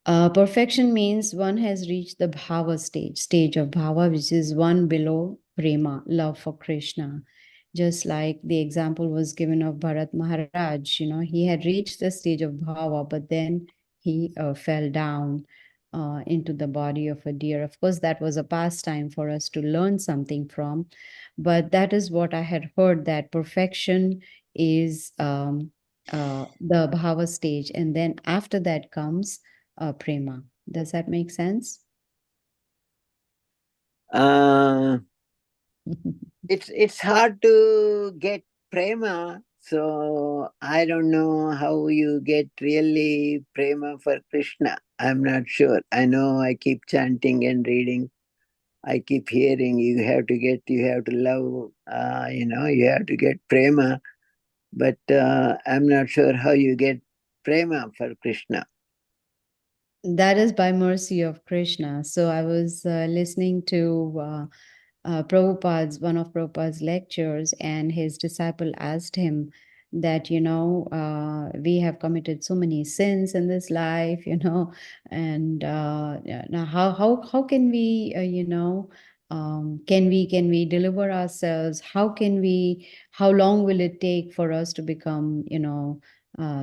perfection means one has reached the bhava stage of bhava, which is one below prema, love for Krishna. Just like the example was given of Bharat Maharaj, he had reached the stage of bhava, but then he fell down into the body of a deer. Of course, that was a pastime for us to learn something from, but that is what I had heard, that perfection is the bhava stage, and then after that comes prema, Does that make sense? It's hard to get prema, so I don't know how you get really prema for Krishna. I'm not sure. I know I keep chanting and reading. I keep hearing you have to love, you have to get prema, but I'm not sure how you get prema for Krishna. That is by mercy of Krishna. So I was listening to one of Prabhupada's lectures, and his disciple asked him that, we have committed so many sins in this life, and yeah, now how can we, can we deliver ourselves? How long will it take for us to become,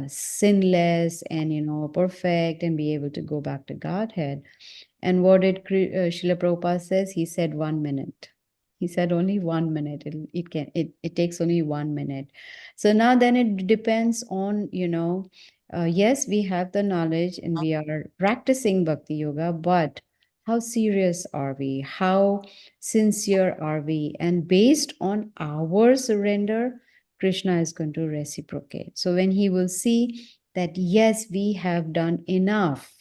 sinless and, perfect and be able to go back to Godhead? And what did Srila Prabhupada says? He said 1 minute. He said only 1 minute. It takes only 1 minute. So now then it depends on, yes, we have the knowledge and we are practicing Bhakti Yoga, but how serious are we? How sincere are we? And based on our surrender, Krishna is going to reciprocate. So when he will see that, yes, we have done enough,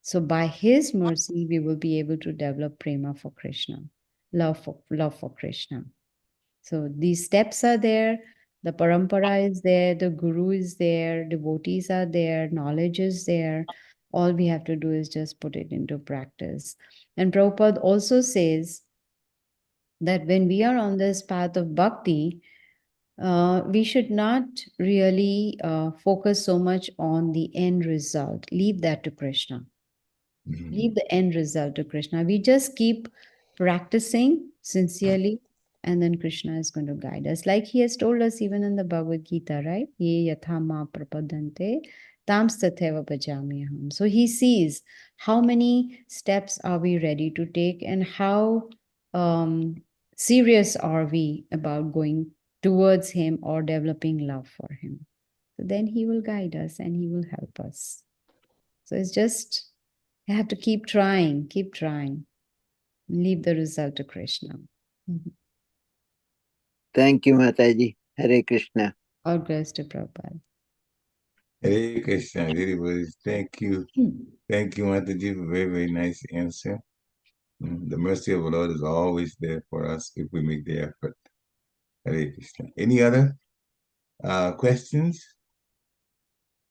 so by his mercy, we will be able to develop prema for Krishna, love for Krishna. So these steps are there, the parampara is there, the guru is there, devotees are there, knowledge is there. All we have to do is just put it into practice. And Prabhupada also says that when we are on this path of bhakti, we should not really focus so much on the end result. Leave that to Krishna. Leave the end result to Krishna. We just keep practicing sincerely, and then Krishna is going to guide us. Like he has told us even in the Bhagavad Gita, right? Ye yatha ma prapadante tams tatheva bhajamyaham. So he sees how many steps are we ready to take and how serious are we about going towards him or developing love for him. So then he will guide us and he will help us. So it's just, you have to keep trying, leave the result to Krishna. Thank you, Mataji. Hare Krishna. All grace to Prabhupada. Hare Krishna, everybody. Thank you. Thank you, Mataji, for a very, very nice answer. The mercy of the Lord is always there for us if we make the effort. Hare Krishna. Any other questions?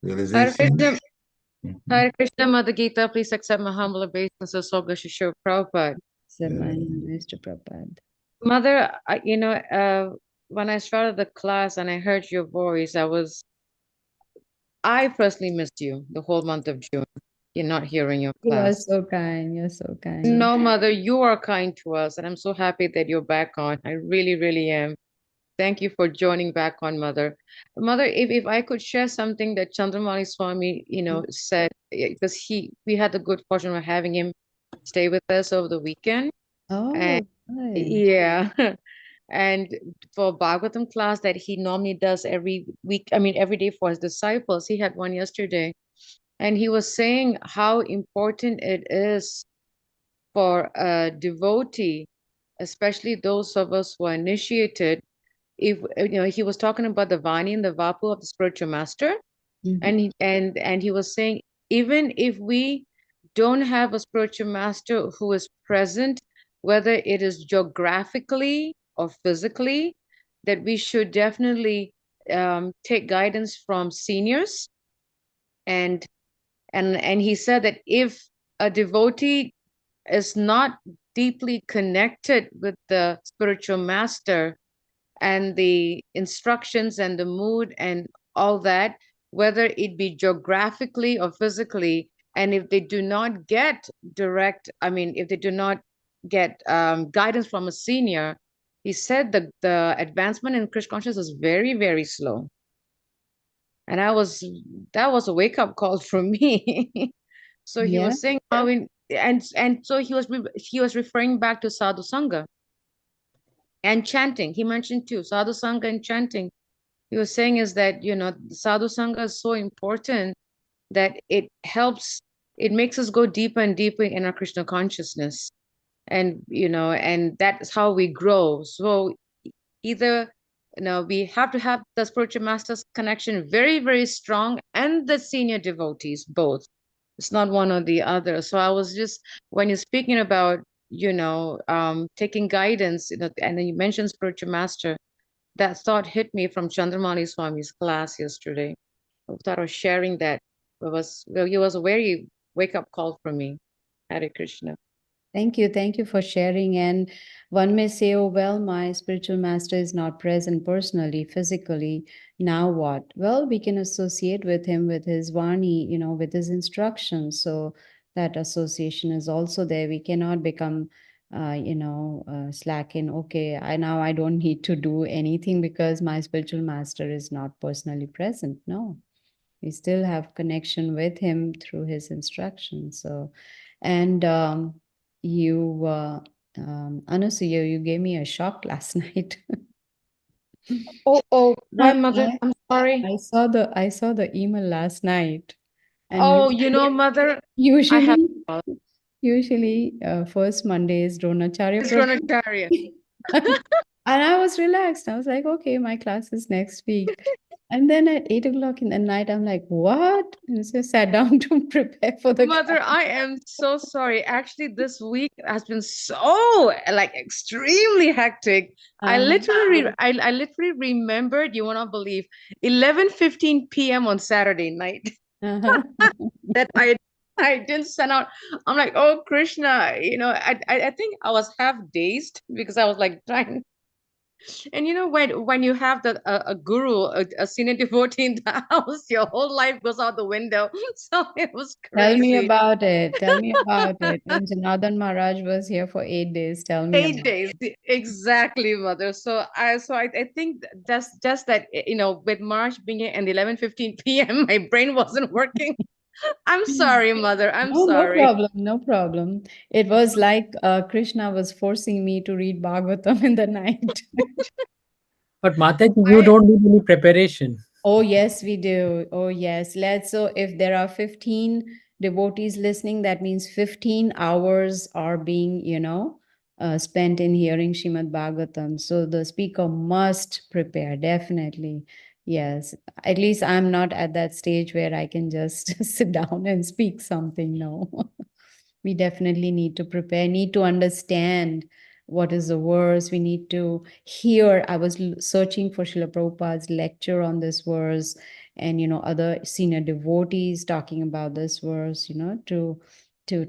Hare Realization? Krishna, Hare Krishna, Mother Gita, please accept my humble obeisances, Soga Shishur Prabhupada. So my grace to Prabhupada. Mother, when I started the class and I heard your voice, I personally missed you the whole month of June. You're not hearing your You are class. so kind. You're so kind. No, Mother, you are kind to us, and I'm so happy that you're back on. I really, really am. Thank you for joining back on, Mother. Mother, if I could share something that Chandramali Swami, said, because we had the good fortune of having him stay with us over the weekend. And Oh, good. yeah. And for Bhagavatam class that he normally does every week, every day for his disciples, he had one yesterday. And he was saying how important it is for a devotee, especially those of us who are initiated. If he was talking about the Vani and the Vapu of the spiritual master, and he was saying, even if we don't have a spiritual master who is present, whether it is geographically or physically, that we should definitely take guidance from seniors. And he said that if a devotee is not deeply connected with the spiritual master and the instructions and the mood and all that, whether it be geographically or physically, and if they do not get if they do not get guidance from a senior, he said that the advancement in Krishna consciousness is very, very slow. And that was a wake-up call for me. So he was saying how so he was referring back to sadhu sangha and chanting. He mentioned too sadhu sangha and chanting. He was saying is that sadhu sangha is so important that it helps it makes us go deeper and deeper in our Krishna consciousness. And, and that's how we grow. So either, we have to have the spiritual masters connection very, very strong, and the senior devotees, both. It's not one or the other. So I was just, when you're speaking about, taking guidance, and then you mentioned spiritual master, that thought hit me from Chandramani Swami's class yesterday. I thought of sharing that. It was a very wake up call for me. Hare Krishna. Thank you. Thank you for sharing. And one may say, oh, well, my spiritual master is not present personally, physically. Now what? Well, we can associate with him with his Vani, with his instructions. So that association is also there. We cannot become, slack in, okay, I don't need to do anything because my spiritual master is not personally present. No, we still have connection with him through his instructions. So, and you, Anasuya, you gave me a shock last night. Oh, why, I, mother? I, I'm sorry. I saw the email last night, and Oh, mother, I have usually first Monday is Dronacharya Prabhu. Dronacharya. And I was relaxed. I was like, okay, my class is next week. And then at 8 o'clock in the night, I'm like, what? And so sat down to prepare for the Mother, class. I am so sorry. Actually, this week has been so like extremely hectic. I literally remembered, you will not believe, 11:15 p.m. on Saturday night Uh-huh. that I didn't send out. I'm like, oh Krishna, I think I was half dazed because I was like trying. And when you have a guru, a senior devotee in the house, your whole life goes out the window. So it was Tell me crazy. about it. Tell me about it. And Janardhan Maharaj was here for 8 days. Tell me 8 days, exactly, mother. So I think that's just that, with March being here and 11:15 p.m., my brain wasn't working. I'm sorry, mother. I'm No, no sorry. problem. No problem. It was like Krishna was forcing me to read Bhagavatam in the night. But Mataji, you I don't need any preparation. Oh, yes, we do. Oh, yes. So if there are 15 devotees listening, that means 15 hours are being, spent in hearing Shrimad Bhagavatam. So the speaker must prepare, definitely. Yes. At least I'm not at that stage where I can just sit down and speak something. No. We definitely need to prepare, need to understand what is the verse. We need to hear. I was searching for Srila Prabhupada's lecture on this verse, and other senior devotees talking about this verse, to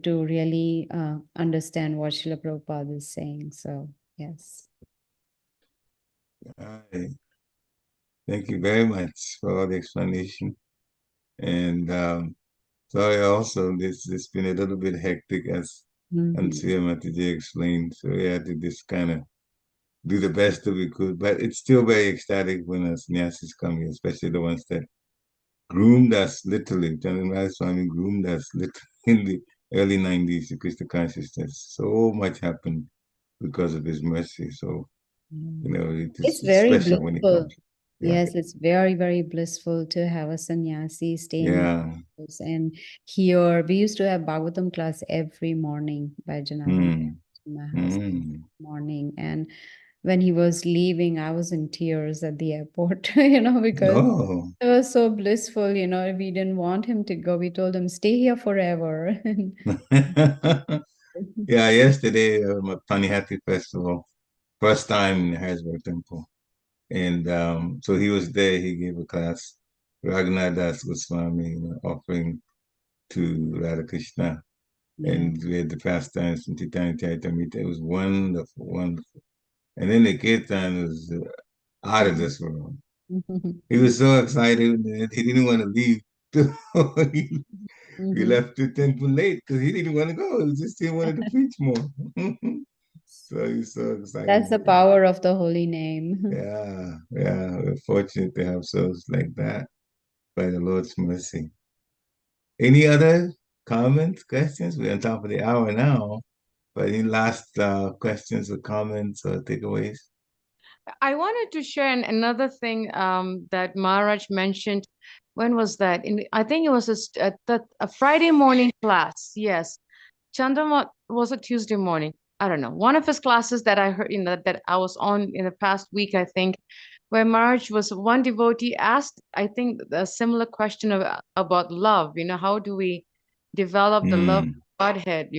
really understand what Srila Prabhupada is saying. So yes. Right. Thank you very much for all the explanation. And sorry also, it's been a little bit hectic as Ansuya Mataji explained. So we had to just kind of do the best that we could. But it's still very ecstatic when us nyassis come here, especially the ones that groomed us literally. Chandra Swami groomed us literally in the early 90s to Krishna consciousness. So much happened because of his mercy. So, It's it's very special when it blissful. comes. Yeah. Yes, it's very, very blissful to have a sannyasi stay in Yeah. house. And here we used to have Bhagavatam class every morning by Janardhan Mm. in my house Mm. morning. And when he was leaving, I was in tears at the airport, because Oh. it was so blissful. We didn't want him to go. We told him, stay here forever. Yeah, yesterday, Panihati Festival, first time in the Harrisburg Temple. And so he was there, he gave a class, Raghunath Das Goswami, offering to Radha Krishna. Yeah. And we had the pastimes from Chaitanya Charitamrita. It was wonderful, wonderful. And then the kirtan was out of this world. He was so excited that he didn't want to leave. he, he left the temple late because he didn't want to go. He just didn't want to preach more. So he's so excited. That's the power of the holy name. Yeah, yeah. We're fortunate to have souls like that by the Lord's mercy. Any other comments, questions? We're on top of the hour now. But any last questions or comments or takeaways? I wanted to share another thing that Maharaj mentioned. When was that? I think it was a Friday morning class. Yes. Chandra was a Tuesday morning. I don't know. One of his classes that I heard that I was on in the past week, I think, where Maharaj was one devotee asked, I think, a similar question about love. How do we develop the love of Godhead,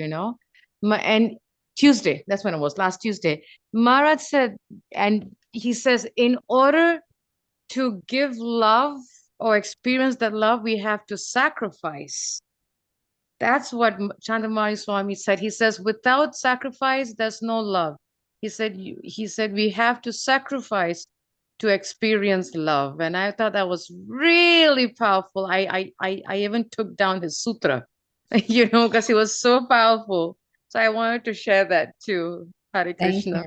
And Tuesday, that's when it was, last Tuesday. Maharaj said, and he says, in order to give love or experience that love, we have to sacrifice. That's what Chandamari Swami said. He says, without sacrifice, there's no love. He said, we have to sacrifice to experience love. And I thought that was really powerful. I even took down his sutra, because it was so powerful. So I wanted to share that too. Hare Krishna.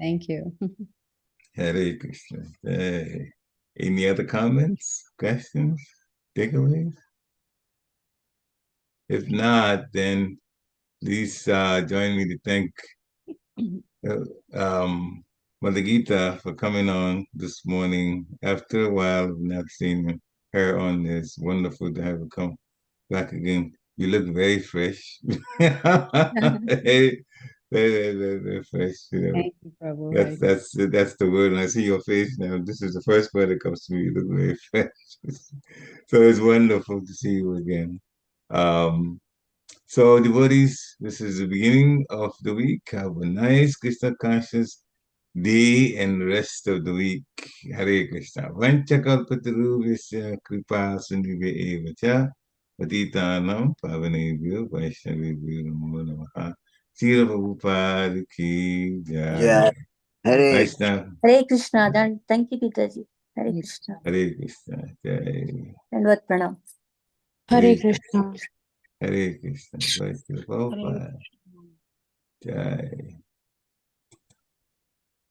Thank you. Hare Krishna. Hey. Any other comments, questions, takeaways? If not, then please join me to thank Mother Gita for coming on this morning. After a while of not seeing her on, it's wonderful to have her come back again. You look very fresh. Very, very fresh. Thank you, Prabhu. That's the word. And I see your face now. This is the first word that comes to me. You look very fresh. So it's wonderful to see you again. So devotees, this is the beginning of the week. Have a nice Krishna conscious day and rest of the week. Hare Krishna. Vanchakalpatarubhasya kripa sindhve evacha patitanam pavanebhyo vaishnavebhyo namo namaha. Srila Prabhupada ki jai. Jai. Hare Vaishnav. Hare Krishna. Thank you, Gitaji. Hare Krishna. Hare Krishna. Jai. Dandavat pranam. Hare Krishna. Hare Krishna. Vaishnav Prabhupada. Jai.